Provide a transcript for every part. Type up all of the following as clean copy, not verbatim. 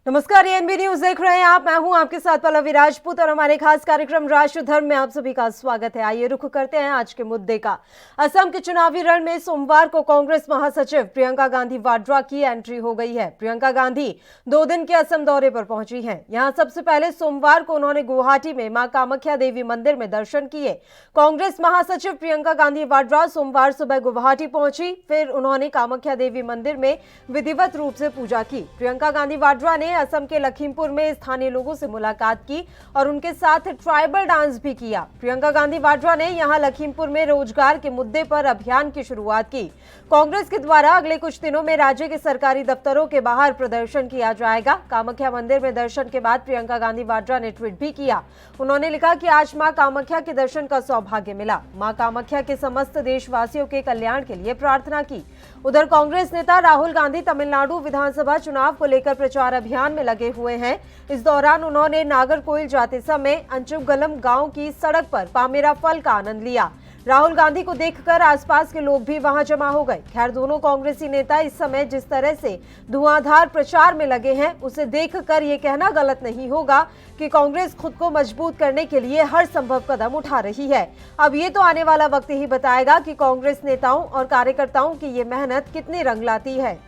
नमस्कार, ANB news देख रहे हैं आप। मैं हूं आपके साथ पल्लवी राजपूत और हमारे खास कार्यक्रम राष्ट्र धर्म में आप सभी का स्वागत है। आइए रुख करते हैं आज के मुद्दे का। असम के चुनावी रण में सोमवार को कांग्रेस महासचिव प्रियंका गांधी वाड्रा की एंट्री हो गई है। प्रियंका गांधी 2 दिन के असम दौरे पर पहुंची हैं। यहां सबसे पहले सोमवार को उन्होंने गुवाहाटी में मां कामाख्या देवी मंदिर में दर्शन किए। कांग्रेस महासचिव प्रियंका गांधी वाड्रा सोमवार सुबह गुवाहाटी पहुंची, फिर उन्होंने कामाख्या देवी मंदिर में विधिवत रूप से पूजा की। प्रियंका गांधी वाड्रा ने असम के लखीमपुर में स्थानीय लोगों से मुलाकात की और उनके साथ ट्राइबल डांस भी किया। प्रियंका गांधी वाड्रा ने यहां लखीमपुर में रोजगार के मुद्दे पर अभियान की शुरुआत की। कांग्रेस के द्वारा अगले कुछ दिनों में राज्य के सरकारी दफ्तरों के बाहर प्रदर्शन किया जाएगा। कामाख्या मंदिर में दर्शन के बाद प्रियंका गांधी वाड्रा ने ट्वीट भी किया। उन्होंने लिखा कि आज मां कामाख्या के दर्शन का सौभाग्य मिला। मां कामाख्या के समस्त देशवासियों के कल्याण के लिए प्रार्थना की। उधर कांग्रेस नेता राहुल गांधी तमिलनाडु विधानसभा चुनाव को लेकर प्रचार अभियान में लगे हुए हैं। इस दौरान उन्होंने नागरकोइल जाते समय अंचुगलम गांव की सड़क पर पामेरा फल का आनंद लिया। राहुल गांधी को देखकर आसपास के लोग भी वहां जमा हो गए। खैर, दोनों कांग्रेसी नेता इस समय जिस तरह से धुआंधार प्रचार में लगे हैं, उसे देखकर ये कहना गलत नहीं होगा कि कांग्रेस खुद को मजबूत करने के लिए हर संभव कदम उठा रही है। अब ये तो आने वाला वक्त ही बताएगा कि कांग्रेस नेताओं और कार्यकर्ताओं की ये मेहनत कितनी रंग लाती है।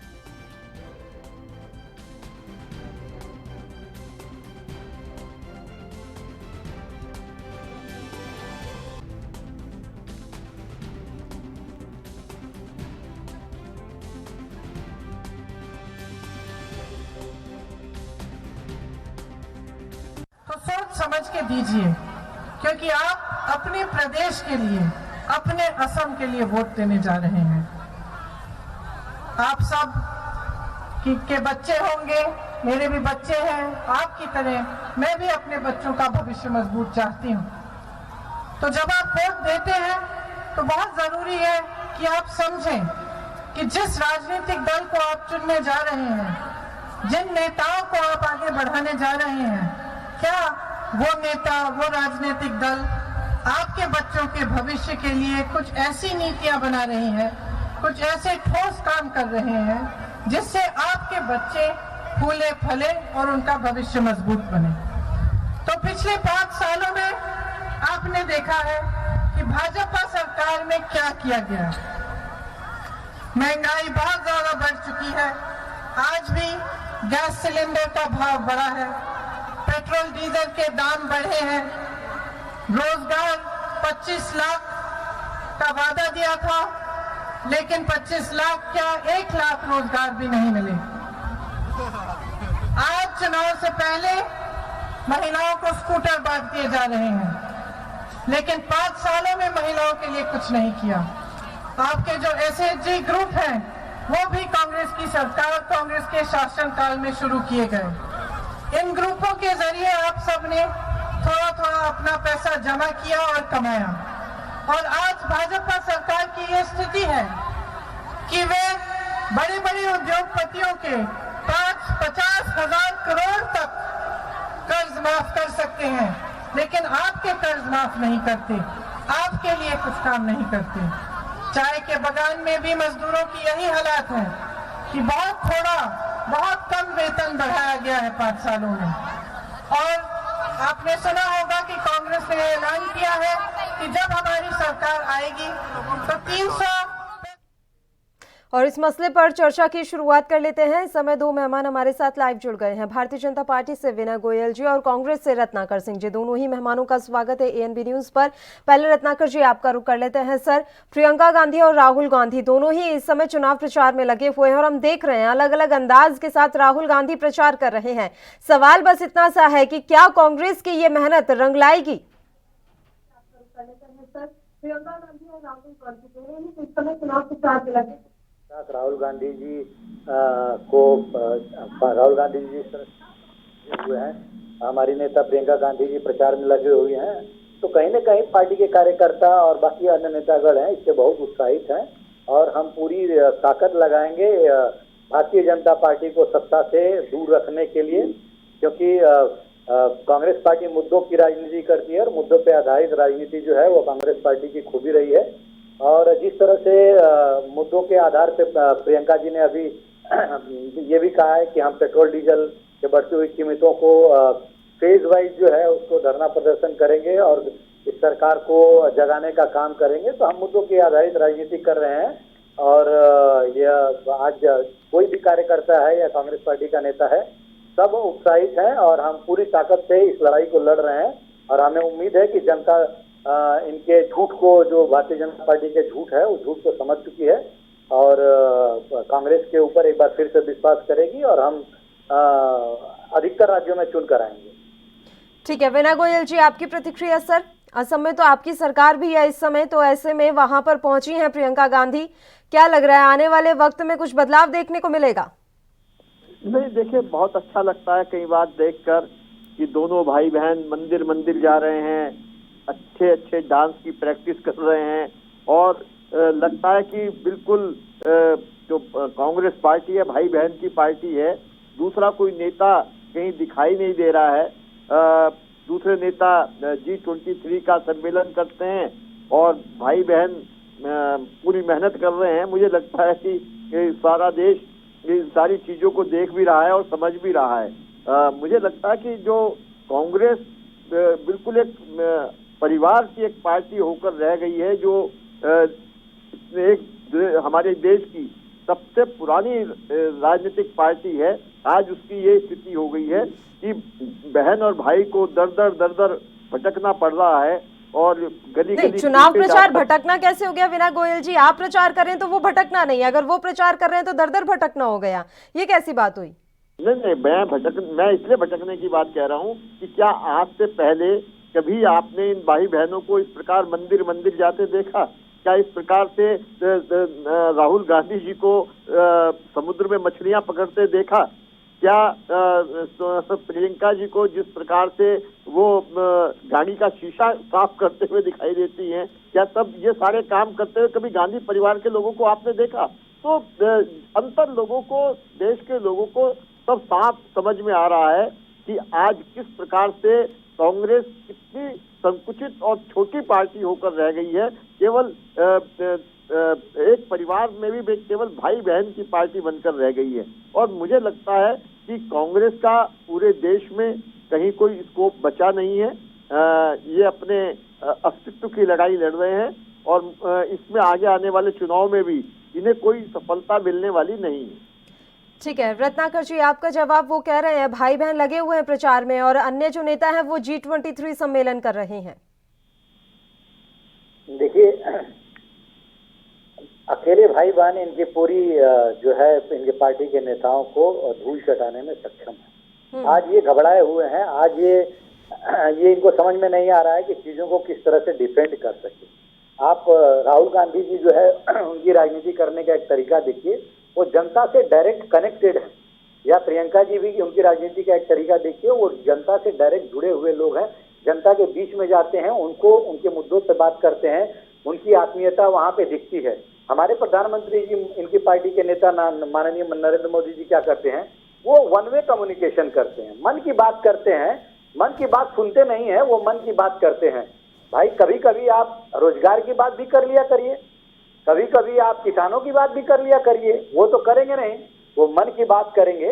तो सोच समझ के दीजिए, क्योंकि आप अपने प्रदेश के लिए, अपने असम के लिए वोट देने जा रहे हैं। आप सब के बच्चे होंगे, मेरे भी बच्चे हैं। आपकी तरह मैं भी अपने बच्चों का भविष्य मजबूत चाहती हूँ। तो जब आप वोट देते हैं तो बहुत जरूरी है कि आप समझें कि जिस राजनीतिक दल को आप चुनने जा रहे हैं, जिन नेताओं को आप आगे बढ़ाने जा रहे हैं, क्या वो नेता, वो राजनीतिक दल आपके बच्चों के भविष्य के लिए कुछ ऐसी नीतियां बना रही हैं, कुछ ऐसे ठोस काम कर रहे हैं जिससे आपके बच्चे फूले फले और उनका भविष्य मजबूत बने। तो पिछले 5 सालों में आपने देखा है कि भाजपा सरकार में क्या किया गया। महंगाई बहुत ज्यादा बढ़ चुकी है। आज भी गैस सिलेंडर का भाव बढ़ा है, पेट्रोल डीजल के दाम बढ़े हैं। रोजगार 25 लाख का वादा दिया था, लेकिन 25 लाख क्या 1 लाख रोजगार भी नहीं मिले। आज चुनाव से पहले महिलाओं को स्कूटर बांट दिए जा रहे हैं, लेकिन 5 सालों में महिलाओं के लिए कुछ नहीं किया। आपके जो एसएचजी ग्रुप हैं, वो भी कांग्रेस की सरकार, कांग्रेस के शासनकाल में शुरू किए गए। इन ग्रुपों के जरिए आप सबने थोड़ा थोड़ा अपना पैसा जमा किया और कमाया, और आज भाजपा सरकार की ये स्थिति है कि वे बड़े बड़े उद्योगपतियों के 50 हजार करोड़ तक कर्ज माफ कर सकते हैं, लेकिन आपके कर्ज माफ नहीं करते, आपके लिए कुछ काम नहीं करते। चाय के बागान में भी मजदूरों की यही हालत है कि बहुत कम वेतन बढ़ाया गया है 5 सालों में। और आपने सुना होगा कि कांग्रेस ने ऐलान किया है कि जब हमारी सरकार आएगी तो 300। और इस मसले पर चर्चा की शुरुआत कर लेते हैं। इस समय 2 मेहमान हमारे साथ लाइव जुड़ गए हैं। भारतीय जनता पार्टी से विनय गोयल जी और कांग्रेस से रत्नाकर सिंह जी, दोनों ही मेहमानों का स्वागत है एएनबी न्यूज पर। पहले रत्नाकर जी, आपका रुख कर लेते हैं। सर, प्रियंका गांधी और राहुल गांधी दोनों ही इस समय चुनाव प्रचार में लगे हुए हैं और हम देख रहे हैं अलग अलग अंदाज के साथ राहुल गांधी प्रचार कर रहे हैं। सवाल बस इतना सा है कि क्या कांग्रेस की ये मेहनत रंग लाएगी? प्रियंका गांधी और राहुल गांधी दोनों ही इस समय चुनाव प्रचार में लगे। राहुल गांधी जी राहुल गांधी जी हुए हैं, हमारी नेता प्रियंका गांधी जी प्रचार में लगे हुए हैं, तो कहीं न कहीं पार्टी के कार्यकर्ता और बाकी अन्य नेतागण हैं इससे बहुत उत्साहित हैं और हम पूरी ताकत लगाएंगे भारतीय जनता पार्टी को सत्ता से दूर रखने के लिए, क्योंकि कांग्रेस पार्टी मुद्दों की राजनीति करती है और मुद्दों पर आधारित राजनीति जो है वो कांग्रेस पार्टी की खूबी रही है। और जिस तरह से मुद्दों के आधार पे प्रियंका जी ने अभी ये भी कहा है कि हम पेट्रोल डीजल कि बढ़ती हुई कीमतों को फेज वाइज जो है उसको धरना प्रदर्शन करेंगे और इस सरकार को जगाने का काम करेंगे। तो हम मुद्दों की आधारित राजनीति कर रहे हैं और यह आज कोई भी कार्यकर्ता है या कांग्रेस पार्टी का नेता है, सब उत्साहित हैं और हम पूरी ताकत से इस लड़ाई को लड़ रहे हैं। और हमें उम्मीद है कि जनता इनके झूठ को, जो भारतीय जनता पार्टी के झूठ है, उस झूठ को समझ चुकी है और कांग्रेस के ऊपर एक बार फिर से विश्वास करेगी और हम अधिकतर राज्यों में चुन कर आएंगे। ठीक है वीणा गोयल जी, आपकी प्रतिक्रिया सर। असम में तो आपकी सरकार भी है इस समय, तो ऐसे में वहां पर पहुंची हैं प्रियंका गांधी, क्या लग रहा है आने वाले वक्त में कुछ बदलाव देखने को मिलेगा? नहीं, देखिए बहुत अच्छा लगता है कई बार देखकर कि दोनों भाई बहन मंदिर मंदिर जा रहे हैं, अच्छे अच्छे डांस की प्रैक्टिस कर रहे हैं और लगता है कि बिल्कुल जो कांग्रेस पार्टी है भाई बहन की पार्टी है। दूसरा कोई नेता कहीं दिखाई नहीं दे रहा है। दूसरे नेता G23 का सम्मेलन करते हैं और भाई बहन पूरी मेहनत कर रहे हैं। मुझे लगता है कि सारा देश इन सारी चीजों को देख भी रहा है और समझ भी रहा है। मुझे लगता है कि जो कांग्रेस बिल्कुल एक परिवार की एक पार्टी होकर रह गई है, जो एक हमारे देश की सबसे पुरानी राजनीतिक पार्टी है। आज उसकी ये स्थिति हो गई है कि बहन और भाई को दर दर भटकना पड़ रहा है और गली चुनाव प्रचार भटकना कैसे हो गया वीणा गोयल जी? आप प्रचार कर रहे हैं तो वो भटकना नहीं, अगर वो प्रचार कर रहे हैं तो दर भटकना हो गया, ये कैसी बात हुई? नहीं, मैं इसलिए भटकने की बात कह रहा हूँ कि क्या आज से पहले कभी आपने इन भाई बहनों को इस प्रकार मंदिर मंदिर जाते देखा? क्या इस प्रकार से राहुल गांधी जी को समुद्र में मछलियां पकड़ते देखा? क्या प्रियंका जी को जिस प्रकार से वो गाड़ी का शीशा साफ करते हुए दिखाई देती हैं, क्या तब ये सारे काम करते हुए कभी गांधी परिवार के लोगों को आपने देखा? तो अंतर लोगों को, देश के लोगों को सब साफ समझ में आ रहा है कि आज किस प्रकार से कांग्रेस कितनी संकुचित और छोटी पार्टी होकर रह गई है। केवल एक परिवार में भी केवल भाई बहन की पार्टी बनकर रह गई है। और मुझे लगता है कि कांग्रेस का पूरे देश में कहीं कोई स्कोप बचा नहीं है। ये अपने अस्तित्व की लड़ाई लड़ रहे हैं और इसमें आगे आने वाले चुनाव में भी इन्हें कोई सफलता मिलने वाली नहीं है। ठीक है रत्नाकर जी, आपका जवाब। वो कह रहे हैं भाई बहन लगे हुए हैं प्रचार में और अन्य जो नेता हैं वो G23 सम्मेलन कर रहे हैं। देखिए, अकेले भाई बहन इनकी पूरी जो है इनके पार्टी के नेताओं को धूल चटाने में सक्षम है। आज ये घबराए हुए हैं, आज ये इनको समझ में नहीं आ रहा है कि चीजों को किस तरह से डिफेंड कर सके। आप राहुल गांधी जी जो है उनकी राजनीति करने का एक तरीका देखिए, वो जनता से डायरेक्ट कनेक्टेड है। या प्रियंका जी भी उनकी राजनीति का एक तरीका देखिए, वो जनता से डायरेक्ट जुड़े हुए लोग हैं, जनता के बीच में जाते हैं, उनको उनके मुद्दों पे बात करते हैं, उनकी आत्मीयता वहां पे दिखती है। हमारे प्रधानमंत्री जी, इनकी पार्टी के नेता माननीय नरेंद्र मोदी जी क्या करते हैं, वो वन वे कम्युनिकेशन करते हैं, मन की बात करते हैं, मन की बात सुनते नहीं है, वो मन की बात करते हैं। भाई कभी कभी आप रोजगार की बात भी कर लिया करिए, कभी कभी आप किसानों की बात भी कर लिया करिए। वो तो करेंगे नहीं, वो मन की बात करेंगे,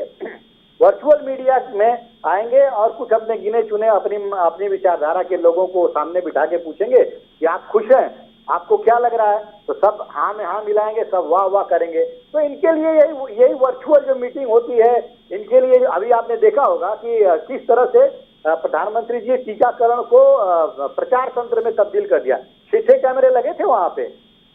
वर्चुअल मीडिया में आएंगे और कुछ अपने गिने चुने अपनी विचारधारा के लोगों को सामने बिठा के पूछेंगे कि आप खुश हैं, आपको क्या लग रहा है, तो सब हाँ में हाँ मिलाएंगे, सब वाह वाह करेंगे। तो इनके लिए यही वर्चुअल जो मीटिंग होती है, इनके लिए अभी आपने देखा होगा कि किस तरह से प्रधानमंत्री जी टीकाकरण को प्रचार तंत्र में तब्दील कर दिया। 6 कैमरे लगे थे वहां पे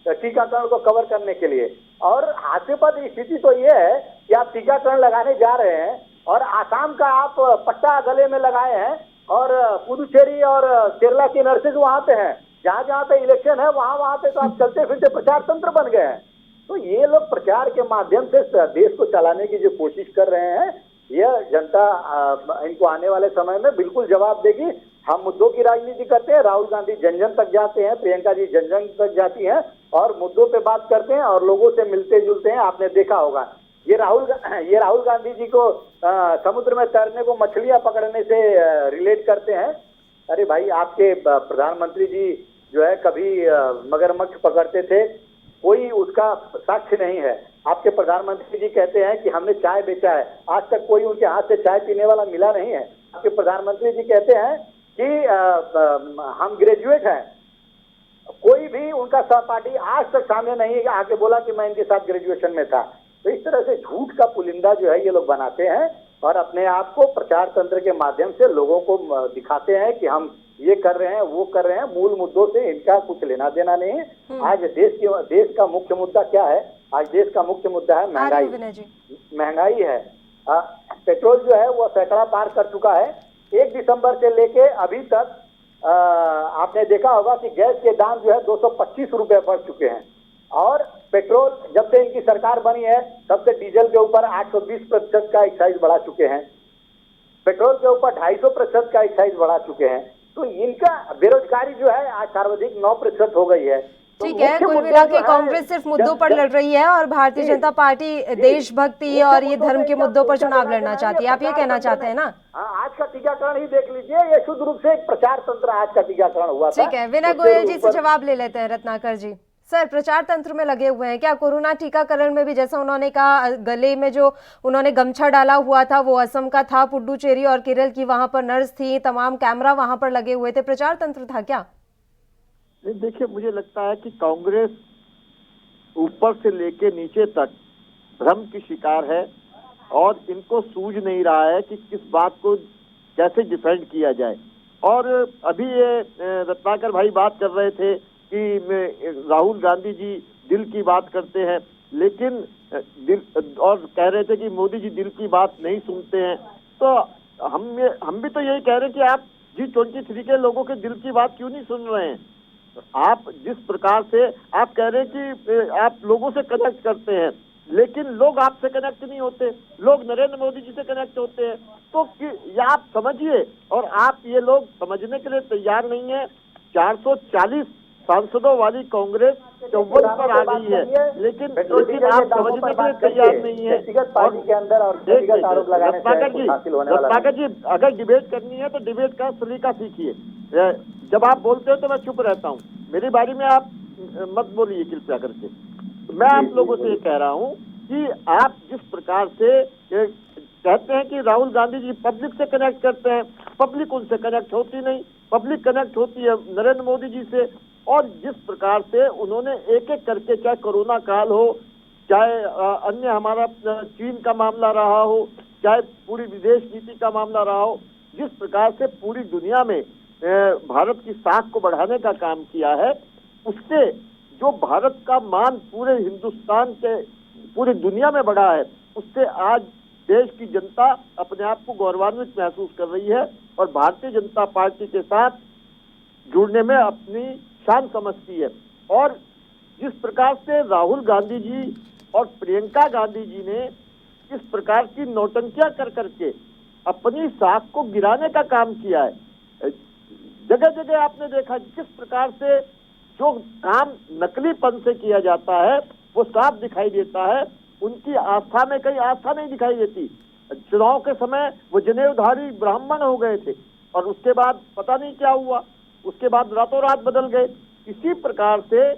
टीकाकरण को कवर करने के लिए। और हास्यास्पद स्थिति तो ये है कि आप टीकाकरण लगाने जा रहे हैं और आसाम का आप पट्टा गले में लगाए हैं और पुदुचेरी और केरला की नर्सेज वहां पे हैं। जहां जहां पे इलेक्शन है वहां पे तो आप चलते फिरते प्रचार तंत्र बन गए हैं। तो ये लोग प्रचार के माध्यम से देश को चलाने की जो कोशिश कर रहे हैं, यह जनता इनको आने वाले समय में बिल्कुल जवाब देगी। हम मुद्दों की राजनीति करते हैं, राहुल गांधी जन जन तक जाते हैं, प्रियंका जी जन जन तक जाती हैं और मुद्दों पे बात करते हैं और लोगों से मिलते जुलते हैं। आपने देखा होगा ये राहुल गांधी जी को समुद्र में तैरने को मछलियां पकड़ने से रिलेट करते हैं। अरे भाई, आपके प्रधानमंत्री जी जो है कभी मगरमच्छ पकड़ते थे, कोई उसका साक्ष्य नहीं है। आपके प्रधानमंत्री जी कहते हैं कि हमने चाय बेचा है, आज तक कोई उनके हाथ से चाय पीने वाला मिला नहीं है। आपके प्रधानमंत्री जी कहते हैं कि हम ग्रेजुएट हैं, कोई भी उनका सहपाठी आज तक सामने नहीं आके बोला कि मैं इनके साथ ग्रेजुएशन में था। तो इस तरह से झूठ का पुलिंदा जो है ये लोग बनाते हैं और अपने आप को प्रचार तंत्र के माध्यम से लोगों को दिखाते हैं कि हम ये कर रहे हैं, वो कर रहे हैं। मूल मुद्दों से इनका कुछ लेना देना नहीं है। आज देश का मुख्य मुद्दा क्या है? आज देश का मुख्य मुद्दा है महंगाई। महंगाई है। पेट्रोल जो है वो सैकड़ा पार कर चुका है। 1 दिसंबर से लेके अभी तक आपने देखा होगा कि गैस के दाम जो है 225 रुपए बढ़ चुके हैं और पेट्रोल जब से इनकी सरकार बनी है तब से डीजल के ऊपर 820% का एक्साइज बढ़ा चुके हैं, पेट्रोल के ऊपर 250% का एक्साइज बढ़ा चुके हैं। तो इनका बेरोजगारी जो है आज सर्वाधिक 9% हो गई है। ठीक है, कुल मिला के कांग्रेस सिर्फ मुद्दों पर लड़ रही है और भारतीय जनता पार्टी देशभक्ति और ये धर्म के मुद्दों पर चुनाव लड़ना चाहती है, आप ये कहना चाहते हैं ना? हाँ, आज का टीकाकरण ही देख लीजिए, ये शुद्ध रूप से एक प्रचार तंत्र आज का टीकाकरण हुआ था। ठीक है, विनय गोयल जी से जवाब ले लेते हैं। रत्नाकर जी, सर प्रचार तंत्र में लगे हुए हैं, क्या कोरोना टीकाकरण में भी जैसा उन्होंने कहा गले में जो उन्होंने गमछा डाला हुआ था वो असम का था, पुडुचेरी और केरल की वहां पर नर्स थी, तमाम कैमरा वहां पर लगे हुए थे, प्रचार तंत्र था क्या? देखिए, मुझे लगता है कि कांग्रेस ऊपर से लेके नीचे तक भ्रम की शिकार है और इनको सूझ नहीं रहा है कि किस बात को कैसे डिफेंड किया जाए। और अभी ये रत्नाकर भाई बात कर रहे थे कि राहुल गांधी जी दिल की बात करते हैं, लेकिन और कह रहे थे कि मोदी जी दिल की बात नहीं सुनते हैं। तो हम भी तो यही कह रहे हैं कि आप G23 के लोगों के दिल की बात क्यों नहीं सुन रहे हैं? आप जिस प्रकार से आप कह रहे हैं कि आप लोगों से कनेक्ट करते हैं, लेकिन लोग आपसे कनेक्ट नहीं होते, लोग नरेंद्र मोदी जी से कनेक्ट होते हैं। तो ये आप समझिए, और आप ये लोग समझने के लिए तैयार नहीं है। 440 सांसदों वाली कांग्रेस 54 पर आ गई है, लेकिन आप समझने के लिए तैयार नहीं है। पार्टी के अंदर और रत्नाकर जी, अगर डिबेट करनी है तो डिबेट का सलीका सीखिए। जब आप बोलते हो तो मैं चुप रहता हूँ, मेरी बारी में आप मत बोलिए कृपया करके। मैं आप लोगों से ये कह रहा हूँ कि आप जिस प्रकार से कहते हैं कि राहुल गांधी जी पब्लिक से कनेक्ट करते हैं, पब्लिक उनसे कनेक्ट होती नहीं, पब्लिक कनेक्ट होती है नरेंद्र मोदी जी से। और जिस प्रकार से उन्होंने एक एक करके, चाहे कोरोना काल हो, चाहे अन्य हमारा चीन का मामला रहा हो, चाहे पूरी विदेश नीति का मामला रहा हो, जिस प्रकार से पूरी दुनिया में भारत की साख को बढ़ाने का काम किया है, उससे जो भारत का मान पूरे हिंदुस्तान के पूरी दुनिया में बढ़ा है, उससे आज देश की जनता अपने आप को गौरवान्वित महसूस कर रही है और भारतीय जनता पार्टी के साथ जुड़ने में अपनी शान समझती है। और जिस प्रकार से राहुल गांधी जी और प्रियंका गांधी जी ने इस प्रकार की नौटंकियां कर करके अपनी साख को गिराने का काम किया है, जगह जगह आपने देखा किस प्रकार से जो काम नकलीपन से किया जाता है वो साफ दिखाई देता है। उनकी आस्था में कहीं आस्था नहीं दिखाई देती। चुनाव के समय वो जनेऊधारी ब्राह्मण हो गए थे और उसके बाद पता नहीं क्या हुआ, उसके बाद रातों रात बदल गए। इसी प्रकार से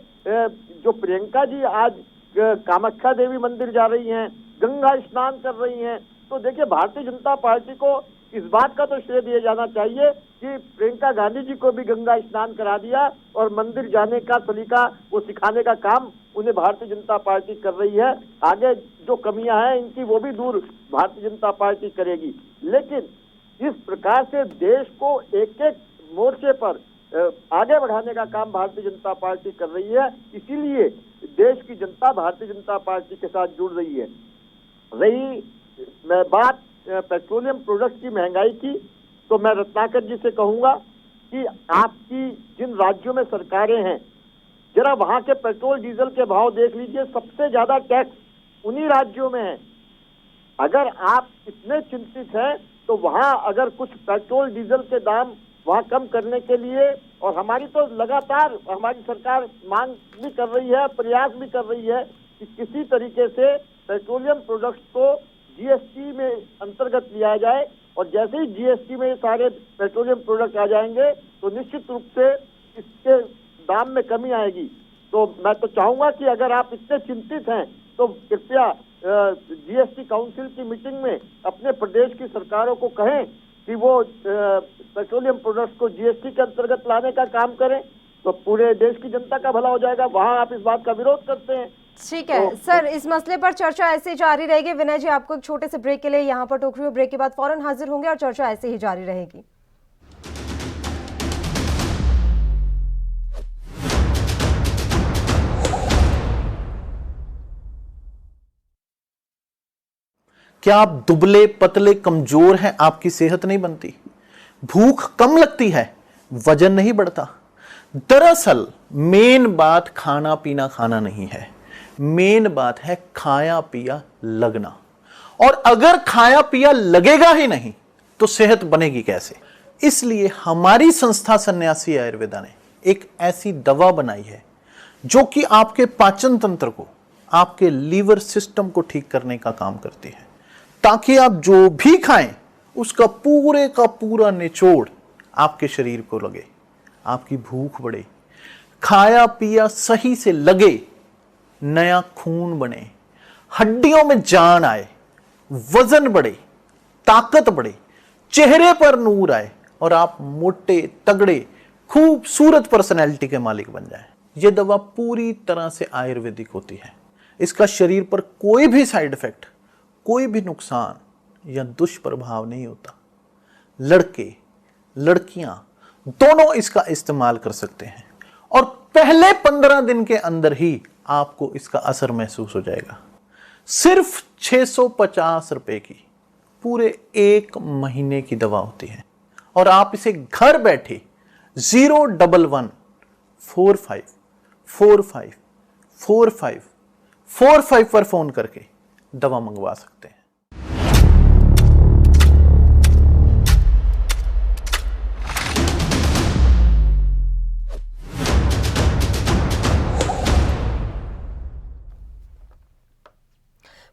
जो प्रियंका जी आज कामाख्या देवी मंदिर जा रही हैं, गंगा स्नान कर रही हैं, तो देखिए भारतीय जनता पार्टी को इस बात का तो श्रेय दिया जाना चाहिए कि प्रियंका गांधी जी को भी गंगा स्नान करा दिया और मंदिर जाने का सलीका वो सिखाने का काम उन्हें भारतीय जनता पार्टी कर रही है। आगे जो कमियां हैं इनकी वो भी दूर भारतीय जनता पार्टी करेगी। लेकिन इस प्रकार से देश को एक एक मोर्चे पर आगे बढ़ाने का काम भारतीय जनता पार्टी कर रही है, इसीलिए देश की जनता भारतीय जनता पार्टी के साथ जुड़ रही है। रही बात पेट्रोलियम प्रोडक्ट्स की महंगाई की, तो मैं रत्नाकर जी से कहूंगा कि आपकी जिन राज्यों में सरकारें हैं, जरा वहां के पेट्रोल डीजल के भाव देख लीजिए, सबसे ज्यादा टैक्स उन्हीं राज्यों में है। अगर आप इतने चिंतित हैं तो वहां अगर कुछ पेट्रोल डीजल के दाम वहां कम करने के लिए, और हमारी तो लगातार हमारी सरकार मांग भी कर रही है, प्रयास भी कर रही है कि किसी तरीके से पेट्रोलियम प्रोडक्ट्स को जीएसटी में अंतर्गत लिया जाए, और जैसे ही जीएसटी में सारे पेट्रोलियम प्रोडक्ट आ जाएंगे तो निश्चित रूप से इसके दाम में कमी आएगी। तो मैं तो चाहूंगा कि अगर आप इतने चिंतित हैं तो कृपया जीएसटी काउंसिल की मीटिंग में अपने प्रदेश की सरकारों को कहें कि वो पेट्रोलियम प्रोडक्ट्स को जीएसटी के अंतर्गत लाने का काम करें, तो पूरे देश की जनता का भला हो जाएगा। वहां आप इस बात का विरोध करते हैं। ठीक है सर, इस मसले पर चर्चा ऐसे ही जारी रहेगी। विनय जी, आपको एक छोटे से ब्रेक के लिए यहाँ पर टोक रही हूं। ब्रेक के बाद फौरन हाजिर होंगे और चर्चा ऐसे ही जारी रहेगी। क्या आप दुबले पतले कमजोर हैं? आपकी सेहत नहीं बनती, भूख कम लगती है, वजन नहीं बढ़ता। दरअसल मेन बात खाना पीना खाना नहीं है, मेन बात है खाया पिया लगना। और अगर खाया पिया लगेगा ही नहीं तो सेहत बनेगी कैसे? इसलिए हमारी संस्था सन्यासी आयुर्वेदा ने एक ऐसी दवा बनाई है जो कि आपके पाचन तंत्र को, आपके लीवर सिस्टम को ठीक करने का काम करती है, ताकि आप जो भी खाएं उसका पूरे का पूरा निचोड़ आपके शरीर को लगे, आपकी भूख बढ़े, खाया पिया सही से लगे, नया खून बने, हड्डियों में जान आए, वजन बढ़े, ताकत बढ़े, चेहरे पर नूर आए और आप मोटे तगड़े खूबसूरत पर्सनैलिटी के मालिक बन जाएं। यह दवा पूरी तरह से आयुर्वेदिक होती है। इसका शरीर पर कोई भी साइड इफेक्ट, कोई भी नुकसान या दुष्प्रभाव नहीं होता। लड़के लड़कियां दोनों इसका इस्तेमाल कर सकते हैं और पहले 15 दिन के अंदर ही आपको इसका असर महसूस हो जाएगा। सिर्फ 650 रुपए की पूरे 1 महीने की दवा होती है और आप इसे घर बैठे 01145454545 पर फोन करके दवा मंगवा सकते हैं।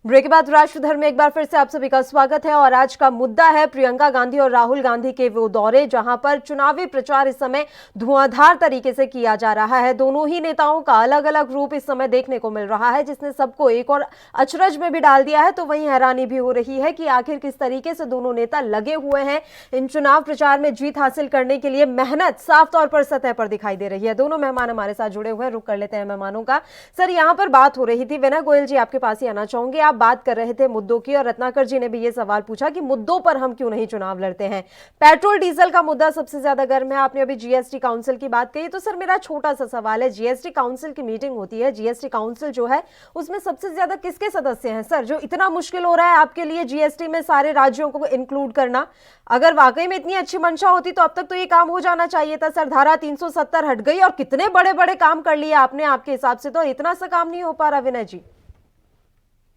ब्रेक के बाद राष्ट्रधर्म में एक बार फिर से आप सभी का स्वागत है और आज का मुद्दा है प्रियंका गांधी और राहुल गांधी के वो दौरे, जहां पर चुनावी प्रचार इस समय धुआंधार तरीके से किया जा रहा है। दोनों ही नेताओं का अलग अलग रूप इस समय देखने को मिल रहा है, जिसने सबको एक और अचरज में भी डाल दिया है। तो वहीं हैरानी भी हो रही है कि आखिर किस तरीके से दोनों नेता लगे हुए हैं इन चुनाव प्रचार में जीत हासिल करने के लिए। मेहनत साफ तौर पर सतह पर दिखाई दे रही है। दोनों मेहमान हमारे साथ जुड़े हुए हैं, रुक कर लेते हैं मेहमानों का। सर, यहाँ पर बात हो रही थी, विनय गोयल जी आपके पास ही आना चाहूंगे। आप बात कर रहे थे मुद्दों की और रत्नाकर जी ने भी ये सवाल पूछा कि मुद्दों पर हम क्यों नहीं चुनाव लड़ते हैं। पेट्रोल डीजल का मुद्दा सबसे ज्यादा गर्म है। आपने अभी जीएसटी काउंसिल की बात कही, तो सर मेरा छोटा सा सवाल है, जीएसटी काउंसिल की मीटिंग होती है, जीएसटी काउंसिल जो है उसमें सबसे ज्यादा किसके सदस्य हैं सर, जो इतना मुश्किल हो रहा है आपके लिए जीएसटी में सारे राज्यों को इंक्लूड करना? अगर वाकई में इतनी अच्छी मंशा होती तो अब तक तो ये काम हो जाना चाहिए था सर। धारा 370 हट गई और कितने बड़े बड़े काम कर लिए आपने, आपके हिसाब से तो इतना सा काम नहीं हो पा रहा। विनय जी,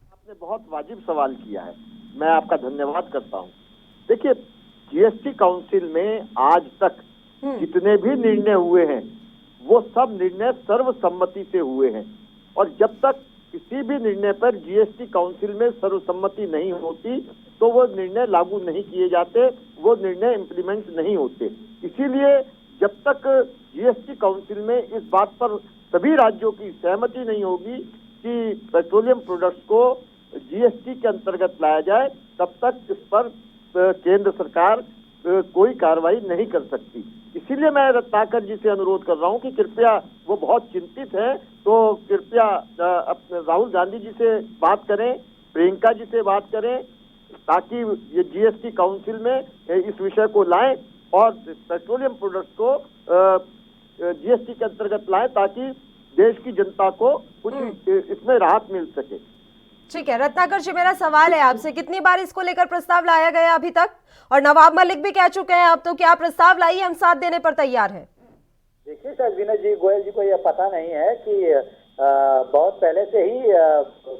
आपने बहुत वाजिब सवाल किया है, मैं आपका धन्यवाद करता हूं। देखिए, जीएसटी काउंसिल में आज तक जितने भी निर्णय हुए हैं वो सब निर्णय सर्वसम्मति से हुए हैं और जब तक किसी भी निर्णय पर जीएसटी काउंसिल में सर्वसम्मति नहीं होती तो वो निर्णय लागू नहीं किए जाते, वो निर्णय इम्प्लीमेंट नहीं होते। इसीलिए जब तक जीएसटी काउंसिल में इस बात पर सभी राज्यों की सहमति नहीं होगी कि पेट्रोलियम प्रोडक्ट्स को जीएसटी के अंतर्गत लाया जाए, तब तक इस पर केंद्र सरकार कोई कार्रवाई नहीं कर सकती। इसीलिए मैं रत्नाकर जी से अनुरोध कर रहा हूं कि कृपया, वो बहुत चिंतित हैं, तो कृपया अपने राहुल गांधी जी से बात करें, प्रियंका जी से बात करें, ताकि ये जीएसटी काउंसिल में इस विषय को लाएं और पेट्रोलियम प्रोडक्ट्स को जीएसटी के अंतर्गत लाएं, ताकि देश की जनता को कुछ इसमें राहत मिल सके। ठीक है रत्नाकर जी, मेरा सवाल है आपसे, कितनी बार इसको लेकर प्रस्ताव लाया गया अभी तक? और नवाब मलिक भी कह चुके हैं अब तो, क्या प्रस्ताव लाइए, हम साथ देने पर तैयार हैं। देखिए सर, विनय जी गोयल जी को यह पता नहीं है कि बहुत पहले से ही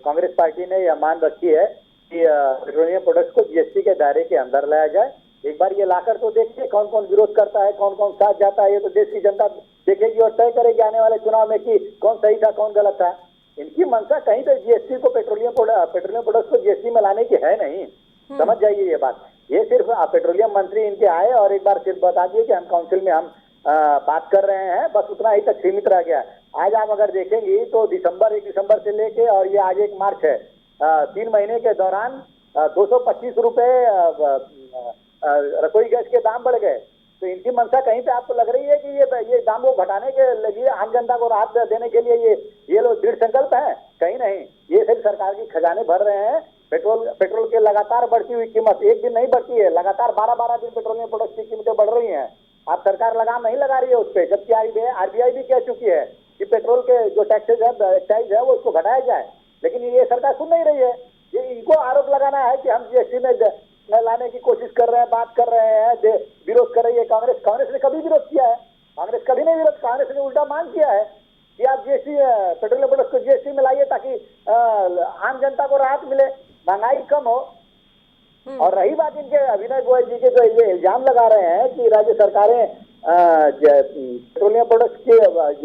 कांग्रेस पार्टी ने यह मान रखी है कि पेट्रोलियम प्रोडक्ट्स को जीएसटी के दायरे के अंदर लाया जाए। एक बार ये लाकर तो देखिए कौन कौन विरोध करता है, कौन कौन साथ जाता है। ये तो देश की जनता देखेगी और तय करेगी आने वाले चुनाव में कि कौन सही था कौन गलत था। इनकी मंशा कहीं तो जीएसटी को पेट्रोलियम प्रोडक्ट्स को जीएसटी में लाने की है नहीं, समझ जाइए ये बात। ये सिर्फ पेट्रोलियम मंत्री इनके आए और एक बार सिर्फ बता दिए कि हम काउंसिल में हम बात कर रहे हैं, बस उतना ही तक सीमित रह गया। आज आप अगर देखेंगी तो 1 दिसंबर से लेके और ये आज 1 मार्च है, 3 महीने के दौरान 225 रुपए रसोई गैस के दाम बढ़ गए। तो इनकी मंशा कहीं पे आपको लग रही है कि ये दाम को घटाने के लिए, आम जनता को राहत देने के लिए ये लोग दृढ़ संकल्प है? कहीं नहीं, ये सिर्फ सरकार की खजाने भर रहे हैं। पेट्रोल के लगातार बढ़ती हुई कीमत एक दिन नहीं बढ़ती है, लगातार 12-12 दिन पेट्रोलियम प्रोडक्ट की कीमतें बढ़ रही हैं। आप सरकार लगाम नहीं लगा रही है उस पर, जबकि आरबीआई भी कह चुकी है कि पेट्रोल के जो टैक्सेज है, एक्साइज है, वो उसको घटाया जाए, लेकिन ये सरकार सुन नहीं रही है। ये इनको आरोप लगाना है कि हम जीएसटी में लाने की कोशिश कर रहे हैं, बात कर रहे हैं, विरोध कर रही है कांग्रेस। कांग्रेस ने कभी विरोध किया है? कांग्रेस कभी नहीं विरोध, कांग्रेस ने उल्टा मांग किया है कि आप जीएसटी, पेट्रोलियम प्रोडक्ट को जीएसटी में लाइए ताकि आम जनता को राहत मिले, महंगाई कम हो। और रही बात इनके अभिनय गोयल जी के जो ये इल्जाम लगा रहे हैं कि राज्य सरकारें पेट्रोलियम प्रोडक्ट के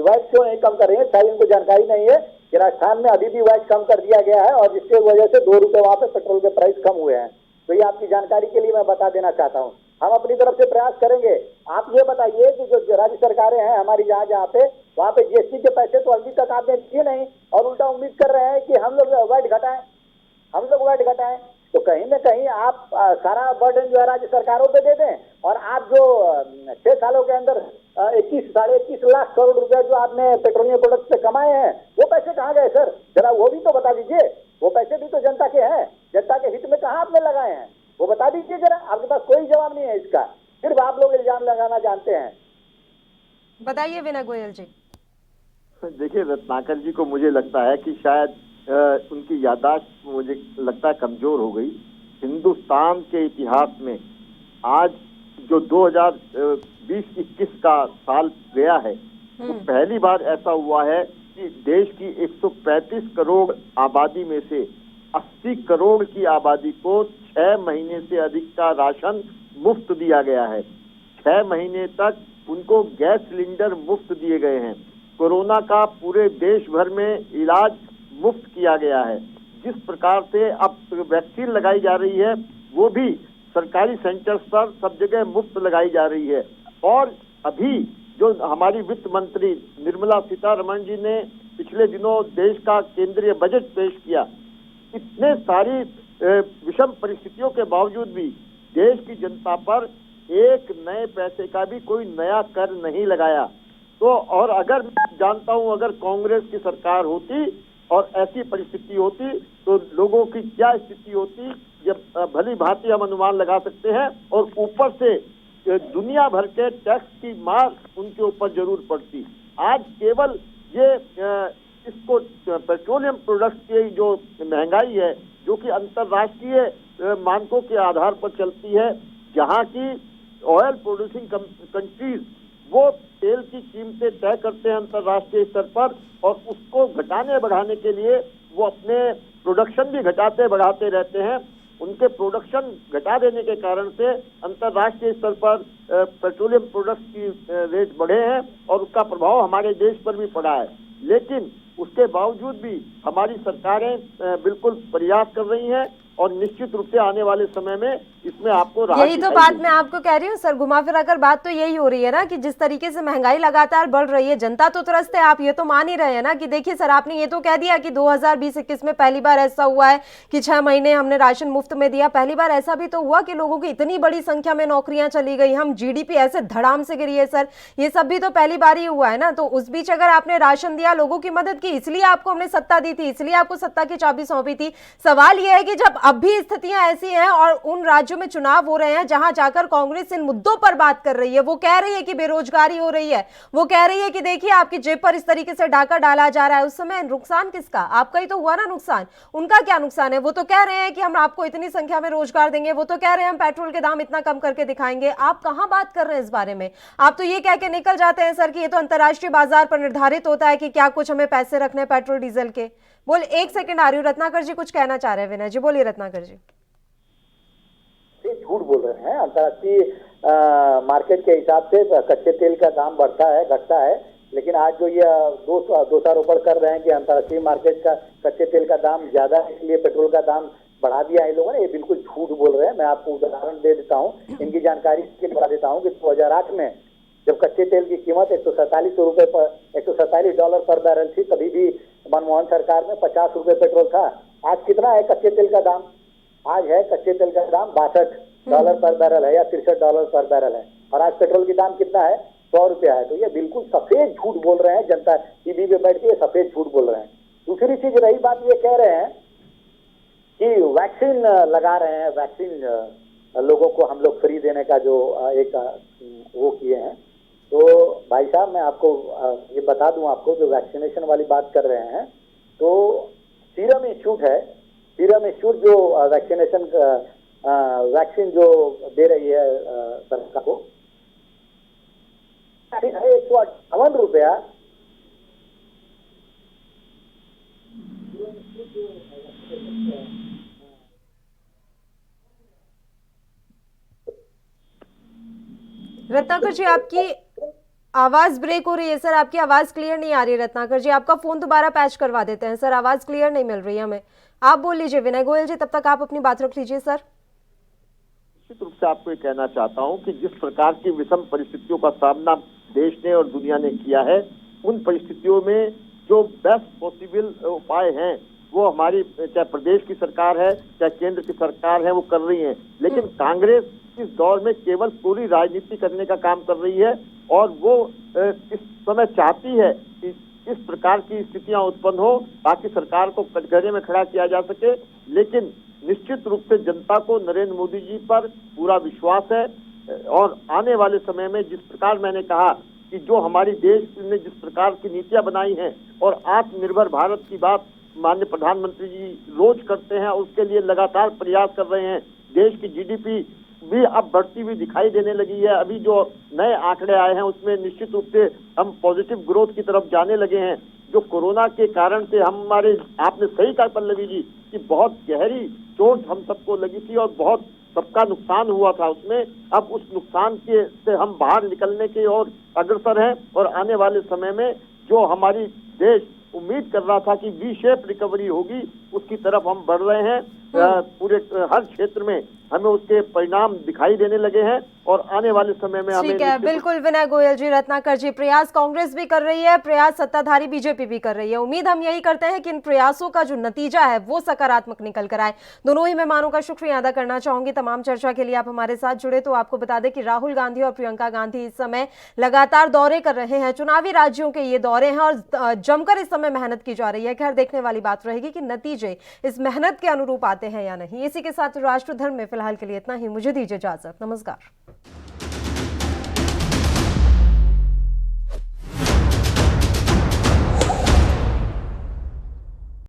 वैट क्यों नहीं कम कर रही है, शायद इनको जानकारी नहीं है कि राजस्थान में अभी भी वैट कम कर दिया गया है और जिसकी वजह से 2 रुपए वहां पे पेट्रोल के प्राइस कम हुए हैं। तो ये आपकी जानकारी के लिए मैं बता देना चाहता हूँ। हम अपनी तरफ से प्रयास करेंगे। आप ये बताइए कि जो राज्य सरकारें हैं हमारी जहाँ पे, वहाँ पे जीएसटी के पैसे तो अभी तक आपने दिए नहीं और उल्टा उम्मीद कर रहे हैं कि हम लोग वैट घटाएं। तो कहीं ना कहीं आप सारा बर्डन जो है राज्य सरकारों पे दे दें और आप जो 6 सालों के अंदर 21-21.5 लाख करोड़ रुपए जो आपने पेट्रोलियम प्रोडक्ट पे कमाए हैं, वो पैसे कहाँ गए सर? जरा वो भी तो बता दीजिए। वो पैसे भी तो जनता के हैं, जनता के हित में कहाँ आपने लगाए हैं, वो बता दीजिए जरा। आपके पास कोई जवाब नहीं है इसका, सिर्फ आप लोग इल्जाम लगाना जानते हैं। बताइए विनय गोयल जी। देखिए, रत्नाकर जी को मुझे लगता है कि शायद उनकी याददाश्त मुझे लगता है कमजोर हो गई। हिंदुस्तान के इतिहास में आज जो 2020-21 का साल गया है, तो पहली बार ऐसा हुआ है कि देश की 135 करोड़ आबादी में से 80 करोड़ की आबादी को 6 महीने से अधिक का राशन मुफ्त दिया गया है। 6 महीने तक उनको गैस सिलेंडर मुफ्त दिए गए हैं। कोरोना का पूरे देश भर में इलाज मुफ्त किया गया है। जिस प्रकार से अब वैक्सीन लगाई जा रही है, वो भी सरकारी सेंटर्स पर सब जगह मुफ्त लगाई जा रही है। और अभी जो हमारी वित्त मंत्री निर्मला सीतारमण जी ने पिछले दिनों देश का केंद्रीय बजट पेश किया, इतने सारी विषम परिस्थितियों के बावजूद भी देश की जनता पर एक नए पैसे का भी कोई नया कर नहीं लगाया। तो और अगर मैं जानता हूं, अगर कांग्रेस की सरकार होती और ऐसी परिस्थिति होती तो लोगों की क्या स्थिति होती, जब भली भांति हम अनुमान लगा सकते हैं। और ऊपर से दुनिया भर के टैक्स की मार उनके ऊपर जरूर पड़ती। आज केवल ये इसको पेट्रोलियम प्रोडक्ट की जो महंगाई है, जो कि अंतर्राष्ट्रीय मानकों के आधार पर चलती है, जहां की ऑयल प्रोड्यूसिंग कंट्रीज वो तेल की कीमतें तय करते हैं अंतर्राष्ट्रीय स्तर पर, और उसको घटाने बढ़ाने के लिए वो अपने प्रोडक्शन भी घटाते बढ़ाते रहते हैं। उनके प्रोडक्शन घटा देने के कारण से अंतर्राष्ट्रीय स्तर पर पेट्रोलियम प्रोडक्ट्स की रेट बढ़े हैं और उसका प्रभाव हमारे देश पर भी पड़ा है। लेकिन उसके बावजूद भी हमारी सरकारें बिल्कुल प्रयास कर रही हैं और निश्चित रूप से आने वाले समय में इसमें आपको यही तो बात मैं आपको कह रही हूँ सर, घुमा फिरा कर बात तो यही हो रही है ना कि जिस तरीके से महंगाई लगातार बढ़ रही है, जनता तो त्रस्त है। आप ये तो मान ही रहे हैं ना कि देखिए सर, आपने ये तो कह दिया कि 2020-21 में पहली बार ऐसा हुआ है कि 6 महीने हमने राशन मुफ्त में दिया। पहली बार ऐसा भी तो हुआ कि लोगों की इतनी बड़ी संख्या में नौकरियां चली गई, हम जीडीपी ऐसे धड़ाम से गिरी है सर, ये सब भी तो पहली बार ही हुआ है ना। तो उस बीच अगर आपने राशन दिया, लोगों की मदद की, इसलिए आपको हमने सत्ता दी थी, इसलिए आपको सत्ता की चाबी सौंपी थी। सवाल यह है कि जब अब भी स्थितियां ऐसी हैं और उन राज्यों में चुनाव हो रहे हैं जहां जाकर कांग्रेस इन मुद्दों पर बात कर रही है, वो कह रही है कि बेरोजगारी हो रही है, वो कह रही है कि देखिए आपकी जेब पर इस तरीके से डाका डाला जा रहा है, उस समय नुकसान किसका? आपका ही तो हुआ ना नुकसान। उनका क्या नुकसान है? वो तो कह रहे हैं कि हम आपको इतनी संख्या में रोजगार देंगे, वो तो कह रहे हैं हम पेट्रोल के दाम इतना कम करके दिखाएंगे। आप कहां बात कर रहे हैं इस बारे में? आप तो ये कह के निकल जाते हैं सर कि ये तो अंतर्राष्ट्रीय बाजार पर निर्धारित होता है कि क्या कुछ हमें पैसे रखने पेट्रोल डीजल के। बोल, एक सेकंड आ रही हूँ, रत्नाकर जी कुछ कहना चाह रहे हैं। विनय जी बोलिए। रत्नाकर जी झूठ बोल रहे हैं। अंतर्राष्ट्रीय मार्केट के हिसाब से कच्चे तेल का दाम बढ़ता है, घटता है, लेकिन आज जो ये दोषारोपण कर रहे हैं कि अंतर्राष्ट्रीय मार्केट का कच्चे तेल का दाम ज्यादा है इसलिए पेट्रोल का दाम बढ़ा दिया है लोगों ने, ये बिल्कुल झूठ बोल रहे हैं। मैं आपको उदाहरण दे देता हूँ, इनकी जानकारी के लिए बता देता हूँ कि 2008 में जब कच्चे तेल की कीमत $147 पर बैरल थी, तभी भी मनमोहन सरकार में $50 पेट्रोल था। आज कितना है कच्चे तेल का दाम? आज है कच्चे तेल का दाम $62 पर बैरल है या $63 पर बैरल है, और आज पेट्रोल की दाम कितना है? ₹100 है। तो ये बिल्कुल सफेद झूठ बोल रहे हैं जनता, टीवी पे बैठ के सफेद झूठ बोल रहे हैं। दूसरी चीज रही बात, ये कह रहे हैं कि वैक्सीन लगा रहे हैं, वैक्सीन लोगों को हम लोग फ्री देने का जो एक वो किए हैं। तो भाई साहब मैं आपको ये बता दूं, आपको जो वैक्सीनेशन वाली बात कर रहे हैं, तो सीरम इंस्टीट्यूट है, सीरम इंस्टीट्यूट जो वैक्सीन जो दे रही है सरकार को, ₹158। रत्नाकर जी, आपकी आवाज ब्रेक हो रही है सर, आपकी आवाज क्लियर नहीं आ रही है। रत्नाकर जी, आपका फोन दोबारा पैच करवा देते हैं सर, आवाज क्लियर नहीं मिल रही है हमें। आप बोल लीजिए विनय गोयल जी, तब तक आप अपनी बात रख लीजिए सर। निश्चित रूप से आपको ये कहना चाहता हूं कि जिस प्रकार की विषम परिस्थितियों का सामना देश ने और दुनिया ने किया है, उन परिस्थितियों में जो बेस्ट पॉसिबल उपाय हैं वो हमारी चाहे प्रदेश की सरकार है चाहे केंद्र की सरकार है वो कर रही है। लेकिन कांग्रेस इस दौर में केवल पूरी राजनीति करने का काम कर रही है, और वो इस समय चाहती है कि इस प्रकार की स्थितियां उत्पन्न हो ताकि सरकार को कटघरे में खड़ा किया जा सके। लेकिन निश्चित रूप से जनता को नरेंद्र मोदी जी पर पूरा विश्वास है, और आने वाले समय में जिस प्रकार मैंने कहा कि जो हमारी देश ने जिस प्रकार की नीतियां बनाई हैं और आत्मनिर्भर भारत की बात माननीय प्रधानमंत्री जी रोज करते हैं, उसके लिए लगातार प्रयास कर रहे हैं। देश की जीडीपी भी अब बढ़ती हुई दिखाई देने लगी है। अभी जो नए आंकड़े आए हैं उसमें निश्चित रूप से हम पॉजिटिव ग्रोथ की तरफ जाने लगे हैं। जो कोरोना के कारण से हमारे, आपने सही कहा पल्लवी जी, कि बहुत गहरी चोट हम सबको लगी थी और बहुत सबका नुकसान हुआ था उसमें। अब उस नुकसान के से हम बाहर निकलने की ओर अग्रसर हैं, और आने वाले समय में जो हमारी देश उम्मीद कर रहा था कि वी शेप रिकवरी होगी, उसकी तरफ हम बढ़ रहे हैं। पूरे हर क्षेत्र में हमें उसके परिणाम दिखाई देने लगे हैं, और आने वाले समय में हमें ठीक है, बिल्कुल विनय गोयल जी, रत्नाकर जी, प्रयास कांग्रेस भी कर रही है, प्रयास सत्ताधारी बीजेपी भी कर रही है। उम्मीद हम यही करते हैं कि इन प्रयासों का जो नतीजा है वो सकारात्मक निकल कर आए। दोनों ही मेहमानों का शुक्रिया अदा करना चाहूंगी तमाम चर्चा के लिए आप हमारे साथ जुड़े। तो आपको बता दें कि राहुल गांधी और प्रियंका गांधी इस समय लगातार दौरे कर रहे हैं, चुनावी राज्यों के ये दौरे हैं, और जमकर इस समय मेहनत की जा रही है। खैर देखने वाली बात रहेगी कि नतीजे इस मेहनत के अनुरूप आते हैं या नहीं। इसी के साथ राष्ट्र धर्म में फिलहाल के लिए इतना ही। मुझे दीजिए इजाजत, नमस्कार।